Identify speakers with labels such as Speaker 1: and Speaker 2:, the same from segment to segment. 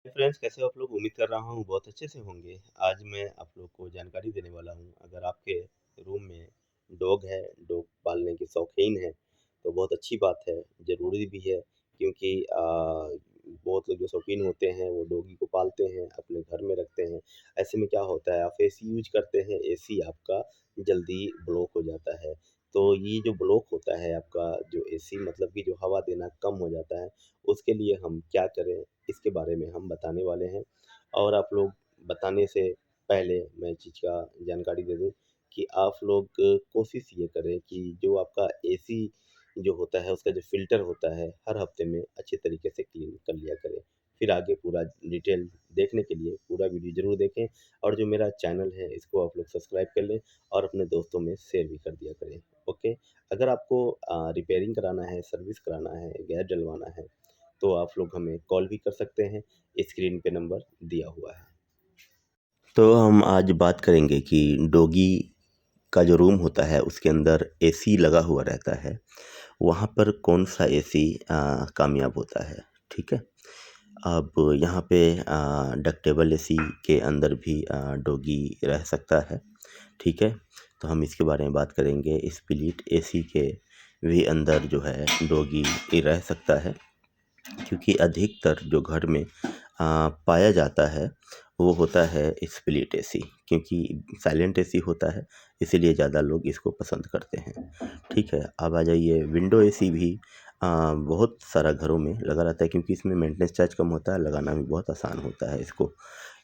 Speaker 1: Friends, कैसे हो आप लोग? उम्मीद कर रहा हूँ बहुत अच्छे से होंगे। आज मैं आप लोग को जानकारी देने वाला हूँ। अगर आपके रूम में डॉग है, डॉग पालने के शौकीन हैं, तो बहुत अच्छी बात है, ज़रूरी भी है क्योंकि बहुत लोग जो शौकीन होते हैं वो डॉगी को पालते हैं, अपने घर में रखते हैं। ऐसे में क्या होता है, आप एसी यूज़ करते हैं, एसी आपका जल्दी ब्लॉक हो जाता है। तो ये जो ब्लॉक होता है आपका जो एसी मतलब कि जो हवा देना कम हो जाता है, उसके लिए हम क्या करें, इसके बारे में हम बताने वाले हैं। और आप लोग बताने से पहले मैं इस चीज़ का जानकारी दे दूँ कि आप लोग कोशिश ये करें कि जो आपका एसी जो होता है, उसका जो फ़िल्टर होता है, हर हफ़्ते में अच्छे तरीके से क्लीन कर लिया करें। फिर आगे पूरा डिटेल देखने के लिए पूरा वीडियो ज़रूर देखें और जो मेरा चैनल है, इसको आप लोग सब्सक्राइब कर लें और अपने दोस्तों में शेयर भी कर दिया करें। ओके? अगर आपको रिपेयरिंग कराना है, सर्विस कराना है, गैस डलवाना है, तो आप लोग हमें कॉल भी कर सकते हैं, स्क्रीन पे नंबर दिया हुआ है। तो हम आज बात करेंगे कि डॉगी का जो रूम होता है उसके अंदर एसी लगा हुआ रहता है, वहाँ पर कौन-सा एसी कामयाब होता है, ठीक है? अब यहाँ पे डक्टेबल एसी के अंदर भी डॉगी रह सकता है, ठीक है? तो हम इसके बारे में बात करेंगे, स्प्लिट एसी के भी अंदर जो है डॉगी रह सकता है। क्योंकि अधिकतर जो घर में पाया जाता है वो होता है स्प्लिट एसी क्योंकि साइलेंट एसी होता है इसीलिए ज़्यादा लोग इसको पसंद करते हैं। ठीक है, अब आ जाइए विंडो एसी भी बहुत सारा घरों में लगा रहता है क्योंकि इसमें मेंटेनेंस चार्ज कम होता है, लगाना भी बहुत आसान होता है इसको।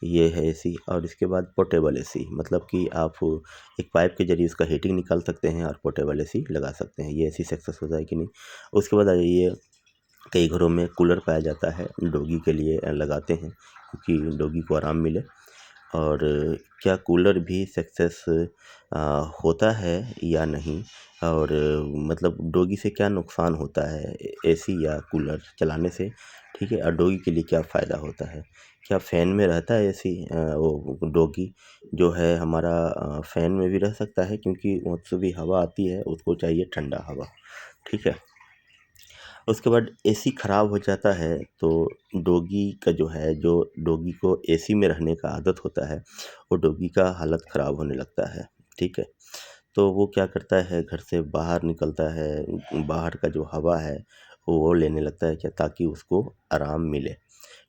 Speaker 1: ये है एसी और इसके बाद पोर्टेबल एसी मतलब कि आप एक पाइप के ज़रिए उसका हीटिंग निकाल सकते हैं और पोर्टेबल एसी लगा सकते हैं। ये एसी सक्सेस होता है कि नहीं? उसके बाद आ जाइए कई घरों में कूलर पाया जाता है, डॉगी के लिए लगाते हैं क्योंकि डॉगी को आराम मिले। और क्या कूलर भी सक्सेस होता है या नहीं? और मतलब डॉगी से क्या नुकसान होता है एसी या कूलर चलाने से? ठीक है, और डॉगी के लिए क्या फ़ायदा होता है? क्या फ़ैन में रहता है एसी वो डॉगी जो है हमारा फ़ैन में भी रह सकता है क्योंकि उससे भी हवा आती है, उसको चाहिए ठंडा हवा, ठीक है? उसके बाद एसी ख़राब हो जाता है तो डॉगी का जो है जो डॉगी को एसी में रहने का आदत होता है वो डॉगी का हालत ख़राब होने लगता है, ठीक है? तो वो क्या करता है घर से बाहर निकलता है, बाहर का जो हवा है वो लेने लगता है क्या ताकि उसको आराम मिले,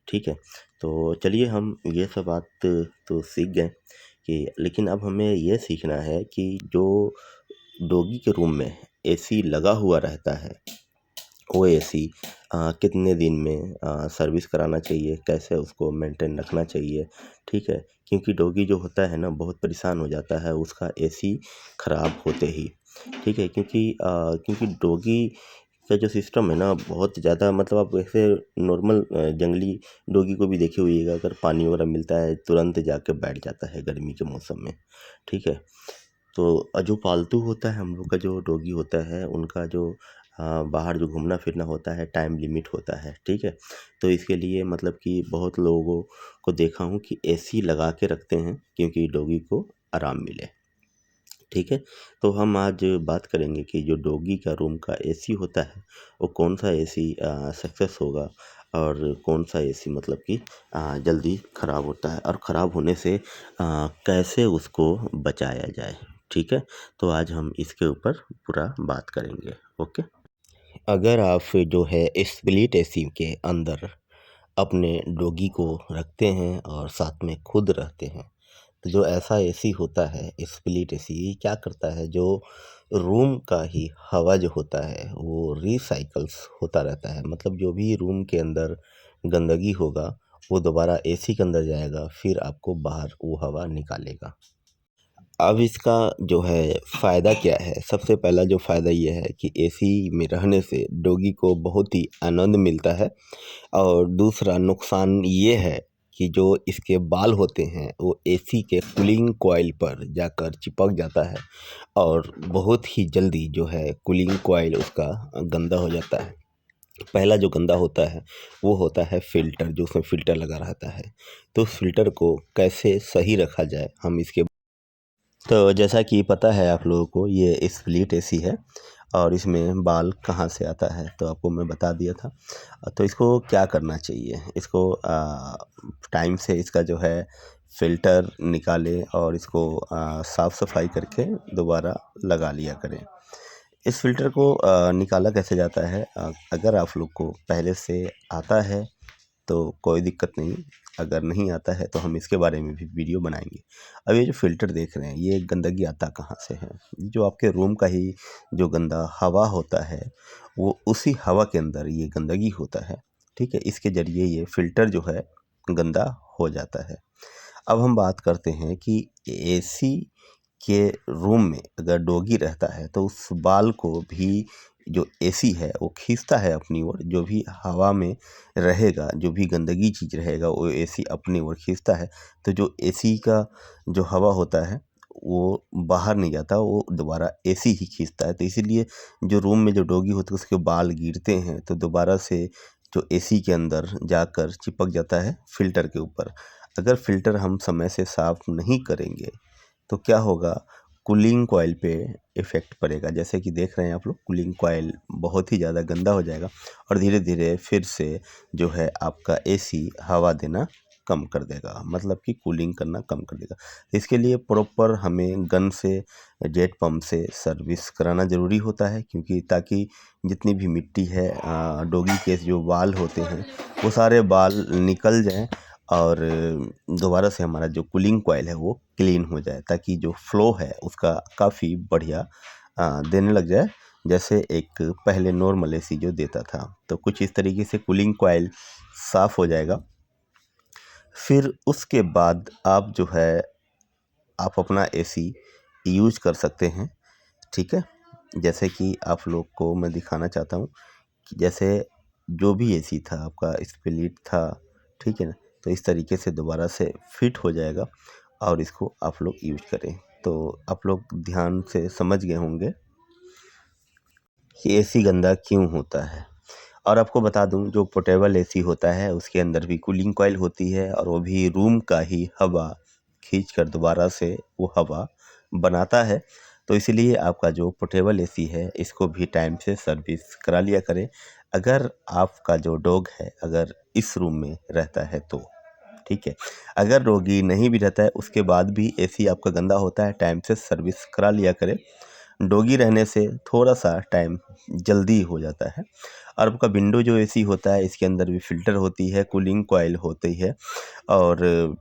Speaker 1: ठीक है? तो चलिए हम ये सब बात तो सीख गए कि लेकिन अब हमें ये सीखना है कि जो डॉगी के रूम में एसी लगा हुआ रहता है वो एसी कितने दिन में सर्विस कराना चाहिए, कैसे उसको मेंटेन रखना चाहिए, ठीक है? क्योंकि डॉगी जो होता है ना बहुत परेशान हो जाता है उसका एसी ख़राब होते ही, ठीक है? क्योंकि डॉगी का जो सिस्टम है ना बहुत ज़्यादा मतलब आप ऐसे नॉर्मल जंगली डॉगी को भी देखे होइएगा अगर पानी वगैरह मिलता है तुरंत जाके बैठ जाता है गर्मी के मौसम में, ठीक है? तो जो पालतू होता है हम लोग का जो डॉगी होता है उनका जो बाहर जो घूमना फिरना होता है टाइम लिमिट होता है, ठीक है? तो इसके लिए मतलब कि बहुत लोगों को देखा हूँ कि एसी लगा के रखते हैं क्योंकि डॉगी को आराम मिले, ठीक है? तो हम आज बात करेंगे कि जो डॉगी का रूम का एसी होता है वो कौन-सा एसी सक्सेस होगा और कौन-सा एसी मतलब कि जल्दी ख़राब होता है और ख़राब होने से कैसे उसको बचाया जाए, ठीक है? तो आज हम इसके ऊपर पूरा बात करेंगे, ओके? अगर आप जो है स्प्लिट एसी के अंदर अपने डॉगी को रखते हैं और साथ में खुद रहते हैं, तो जो ऐसा एसी होता है स्प्लिट एसी ये क्या करता है जो रूम का ही हवा जो होता है वो रिसाइकल्स होता रहता है मतलब जो भी रूम के अंदर गंदगी होगा वो दोबारा एसी के अंदर जाएगा फिर आपको बाहर वो हवा निकालेगा। अब इसका जो है फ़ायदा क्या है? सबसे पहला जो फ़ायदा ये है कि एसी में रहने से डॉगी को बहुत ही आनंद मिलता है और दूसरा नुकसान ये है कि जो इसके बाल होते हैं वो एसी के कूलिंग कॉइल पर जाकर चिपक जाता है और बहुत ही जल्दी जो है कूलिंग कॉइल उसका गंदा हो जाता है। पहला जो गंदा होता है वो होता है फ़िल्टर जो उसमें फ़िल्टर लगा रहता है। तो फ़िल्टर को कैसे सही रखा जाए हम इसके तो जैसा कि पता है आप लोगों को ये स्प्लिट एसी है और इसमें बाल कहाँ से आता है तो आपको मैं बता दिया था। तो इसको क्या करना चाहिए, इसको टाइम से इसका जो है फ़िल्टर निकालें और इसको साफ़ सफाई करके दोबारा लगा लिया करें। इस फ़िल्टर को निकाला कैसे जाता है, अगर आप लोग को पहले से आता है तो कोई दिक्कत नहीं, अगर नहीं आता है तो हम इसके बारे में भी वीडियो बनाएँगे। अब ये जो फ़िल्टर देख रहे हैं, ये गंदगी आता कहाँ से है? जो आपके रूम का ही जो गंदा हवा होता है, वो उसी हवा के अंदर ये गंदगी होता है, ठीक है? इसके ज़रिए ये फ़िल्टर जो है गंदा हो जाता है। अब हम बात करते हैं कि एसी के रूम में अगर डॉगी रहता है तो उस बाल को भी जो एसी है वो खींचता है अपनी ओर, जो भी हवा में रहेगा, जो भी गंदगी चीज़ रहेगा वो एसी अपनी ओर खींचता है। तो जो एसी का जो हवा होता है वो बाहर नहीं जाता, वो दोबारा एसी ही खींचता है। तो इसीलिए जो रूम में जो डॉगी होता है उसके बाल गिरते हैं तो दोबारा से जो एसी के अंदर जाकर चिपक जाता है फ़िल्टर के ऊपर। अगर फ़िल्टर हम समय से साफ़ नहीं करेंगे तो क्या होगा, कूलिंग कॉइल पे इफ़ेक्ट पड़ेगा। जैसे कि देख रहे हैं आप लोग, कूलिंग कॉइल बहुत ही ज़्यादा गंदा हो जाएगा और धीरे-धीरे फिर से जो है आपका एसी हवा देना कम कर देगा, मतलब कि कूलिंग करना कम कर देगा। इसके लिए प्रॉपर हमें गन से, जेट पंप से सर्विस कराना ज़रूरी होता है, क्योंकि ताकि जितनी भी मिट्टी है डॉगी के जो बाल होते हैं वो सारे बाल निकल जाएँ और दोबारा से हमारा जो कूलिंग कॉइल है वो क्लीन हो जाए, ताकि जो फ़्लो है उसका काफ़ी बढ़िया देने लग जाए, जैसे एक पहले नॉर्मल एसी जो देता था। तो कुछ इस तरीके से कूलिंग कॉइल साफ़ हो जाएगा। फिर उसके बाद आप जो है आप अपना एसी यूज़ कर सकते हैं, ठीक है? जैसे कि आप लोग को मैं दिखाना चाहता हूँ कि जैसे जो भी एसी था आपका स्प्लिट था, ठीक है ना? तो इस तरीके से दोबारा से फिट हो जाएगा और इसको आप लोग यूज़ करें। तो आप लोग ध्यान से समझ गए होंगे कि एसी गंदा क्यों होता है। और आपको बता दूं, जो पोर्टेबल एसी होता है उसके अंदर भी कूलिंग कॉइल होती है और वो भी रूम का ही हवा खींचकर दोबारा से वो हवा बनाता है। तो इसीलिए आपका जो पोर्टेबल एसी है इसको भी टाइम से सर्विस करा लिया करें। अगर आपका जो डॉग है अगर इस रूम में रहता है तो ठीक है। अगर डॉगी नहीं भी रहता है उसके बाद भी एसी आपका गंदा होता है, टाइम से सर्विस करा लिया करें। डॉगी रहने से थोड़ा-सा टाइम जल्दी हो जाता है। और आपका विंडो जो एसी होता है इसके अंदर भी फ़िल्टर होती है, कूलिंग कॉइल होती है और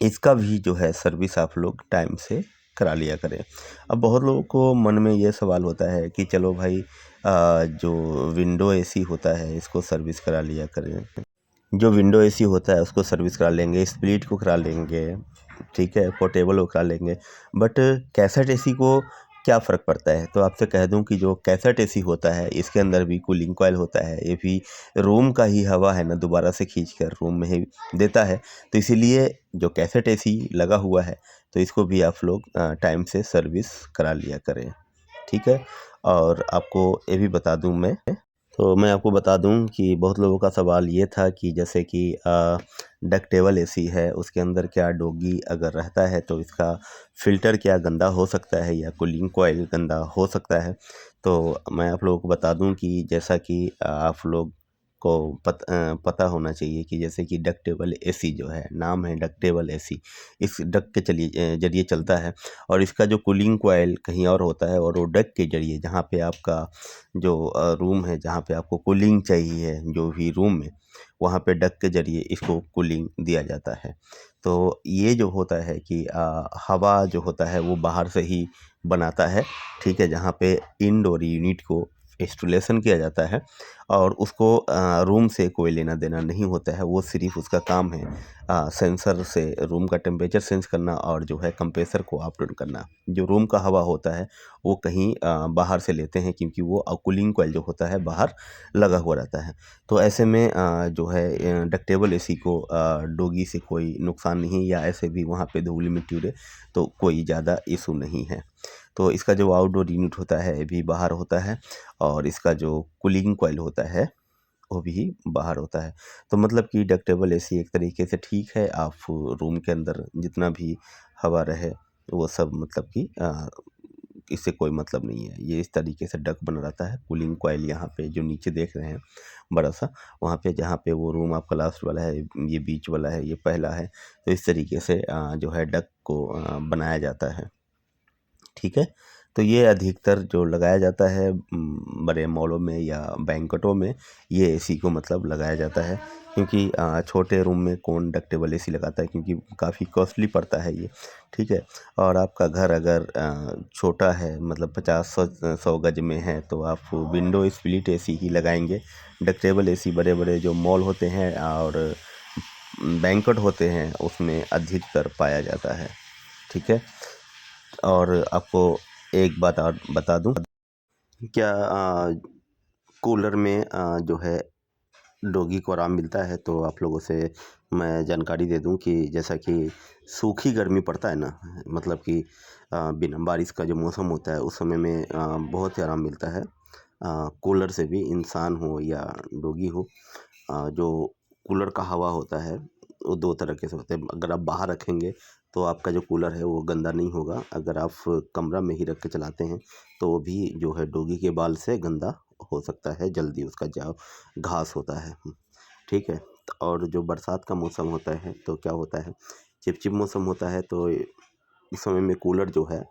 Speaker 1: इसका भी जो है सर्विस आप लोग टाइम से करा लिया करें। अब बहुत लोगों को मन में ये सवाल होता है कि चलो भाई जो विंडो एसी होता है इसको सर्विस करा लिया करें। जो विंडो एसी होता है उसको सर्विस करा लेंगे, स्प्लिट को करा लेंगे, ठीक है, पोर्टेबल को करा लेंगे, बट कैसेट एसी को क्या फ़र्क पड़ता है? तो आपसे कह दूं कि जो कैसेट एसी होता है इसके अंदर भी कूलिंग कॉइल होता है, ये भी रूम का ही हवा है ना दोबारा से खींचकर रूम में ही देता है। तो इसीलिए जो कैसेट एसी लगा हुआ है तो इसको भी आप लोग टाइम से सर्विस करा लिया करें, ठीक है। और आपको ये भी बता दूं मैं आपको बता दूं कि बहुत लोगों का सवाल ये था कि जैसे कि डक्टेबल एसी है उसके अंदर क्या डॉगी अगर रहता है तो इसका फ़िल्टर क्या गंदा हो सकता है या कूलिंग कॉइल गंदा हो सकता है। तो मैं आप लोगों को बता दूं कि जैसा कि आप लोग को पता होना चाहिए कि जैसे कि डक्टेबल एसी जो है, नाम है डक्टेबल एसी, इस डक के ज़रिए चलता है और इसका जो कूलिंग कॉइल कहीं और होता है और वो डक के ज़रिए जहाँ पे आपका जो रूम है, जहाँ पे आपको कूलिंग चाहिए जो भी रूम में, वहाँ पे डक के ज़रिए इसको कूलिंग दिया जाता है। तो ये जो होता है कि हवा जो होता है वो बाहर से ही बनाता है, ठीक है? जहाँ पे इनडोर यूनिट को इंस्टॉलेशन किया जाता है और उसको रूम से कोई लेना-देना नहीं होता है, वो सिर्फ़ उसका काम है सेंसर से रूम का टेम्परेचर सेंस करना और जो है कंप्रेसर को अप डाउन करना। जो रूम का हवा होता है वो कहीं बाहर से लेते हैं, क्योंकि वो कूलिंग कॉइल जो होता है बाहर लगा हुआ रहता है। तो ऐसे में जो है डक्टेबल एसी को डॉगी से कोई नुकसान नहीं, या ऐसे भी वहाँ पे धूल मिट्टी उड़े तो कोई ज़्यादा इशू नहीं है। तो इसका जो आउटडोर यूनिट होता है ये भी बाहर होता है और इसका जो कूलिंग कॉइल होता है वो भी बाहर होता है। तो मतलब कि डक्टेबल एसी एक तरीके से ठीक है, आप रूम के अंदर जितना भी हवा रहे वो सब मतलब कि इससे कोई मतलब नहीं है। ये इस तरीके से डक बना रहता है। कूलिंग कॉइल यहाँ पे जो नीचे देख रहे हैं बड़ा-सा, वहाँ पे जहाँ पे वो रूम आपका लास्ट वाला है, ये बीच वाला है, ये पहला है। तो इस तरीके से जो है डक को बनाया जाता है। ठीक है? तो ये अधिकतर जो लगाया जाता है बड़े मॉलों में या बैंक्वेटों में, ये एसी को मतलब लगाया जाता है, क्योंकि छोटे रूम में कौन डक्टेबल एसी लगाता है, क्योंकि काफ़ी कॉस्टली पड़ता है ये। ठीक है? और आपका घर अगर छोटा है, मतलब 50-100 गज में है, तो आप विंडो स्प्लिट एसी ही लगाएँगे। डक्टेबल एसी बड़े-बड़े जो मॉल होते हैं और बैंक्वेट होते हैं, उसमें अधिकतर पाया जाता है। ठीक है? और आपको एक बात और बता दूँ, क्या कूलर में जो है डॉगी को आराम मिलता है, तो आप लोगों से मैं जानकारी दे दूं कि जैसा कि सूखी गर्मी पड़ता है ना, मतलब कि बिना बारिश का जो मौसम होता है, उस समय में बहुत ही आराम मिलता है। कूलर से भी, इंसान हो या डॉगी हो। जो कूलर का हवा होता है वो दो तरह के से होते हैं। अगर आप बाहर रखेंगे तो आपका जो कूलर है वो गंदा नहीं होगा। अगर आप कमरा में ही रख के चलाते हैं तो वो भी जो है डॉगी के बाल से गंदा हो सकता है, जल्दी उसका जाव घास होता है। ठीक है? और जो बरसात का मौसम होता है तो क्या होता है, चिपचिप मौसम होता है, तो इस समय में कूलर जो है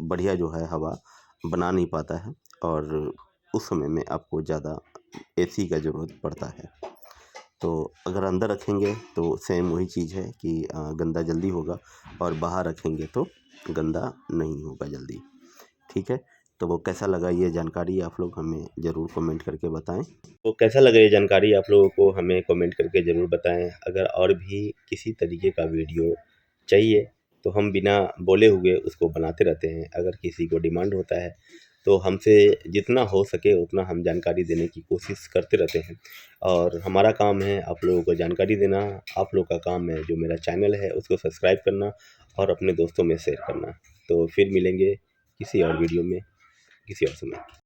Speaker 1: बढ़िया जो है हवा बना नहीं पाता है, और उस समय में आपको ज़्यादा एसी का ज़रूरत पड़ता है। तो अगर अंदर रखेंगे तो सेम वही चीज़ है कि गंदा जल्दी होगा, और बाहर रखेंगे तो गंदा नहीं होगा जल्दी। ठीक है? तो वो कैसा लगा ये जानकारी, आप लोग हमें ज़रूर कमेंट करके बताएं। तो कैसा लगा ये जानकारी, आप लोगों को हमें कमेंट करके ज़रूर बताएं। अगर और भी किसी तरीके का वीडियो चाहिए तो हम बिना बोले हुए उसको बनाते रहते हैं। अगर किसी को डिमांड होता है तो हमसे जितना हो सके उतना हम जानकारी देने की कोशिश करते रहते हैं, और हमारा काम है आप लोगों को जानकारी देना। आप लोग का काम है जो मेरा चैनल है उसको सब्सक्राइब करना और अपने दोस्तों में शेयर करना। तो फिर मिलेंगे किसी और वीडियो में, किसी और समय।